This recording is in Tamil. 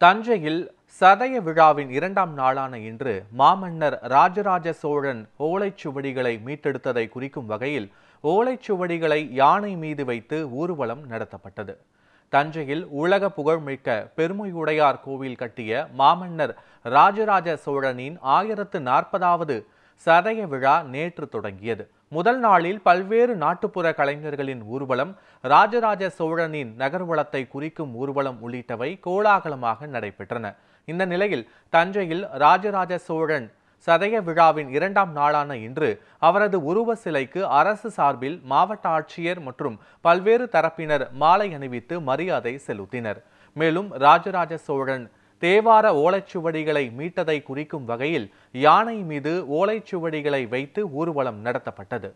தஞ்சையில் சதய விழாவின் இரண்டாம் நாளான இன்று மாமன்னர் ராஜராஜ சோழன் ஓலைச்சுவடிகளை மீட்டெடுத்ததை குறிக்கும் வகையில் ஓலைச்சுவடிகளை யானை மீது வைத்து ஊர்வலம் நடத்தப்பட்டது. தஞ்சையில் உலக புகழ்மிக்க பெருமையுடையார் கோவில் கட்டிய மாமன்னர் ராஜராஜ சோழனின் 1040வது சதய விழா நேற்று தொடங்கியது. முதல் நாளில் பல்வேறு நாட்டுப்புற கலைஞர்களின் ஊர்வலம், ராஜராஜ சோழனின் நகர்வலத்தை குறிக்கும் ஊர்வலம் உள்ளிட்டவை கோலாகலமாக நடைபெற்றன. இந்த நிலையில் தஞ்சையில் ராஜராஜ சோழன் சதய விழாவின் இரண்டாம் நாளான இன்று அவரது உருவ சிலைக்கு அரசு சார்பில் மாவட்ட ஆட்சியர் மற்றும் பல்வேறு தரப்பினர் மாலை அணிவித்து மரியாதை செலுத்தினர். மேலும் ராஜராஜ சோழன் தேவார ஓலைச்சுவடிகளை மீட்டதை குறிக்கும் வகையில் யானை மீது ஓலைச்சுவடிகளை வைத்து ஊர்வலம் நடத்தப்பட்டது.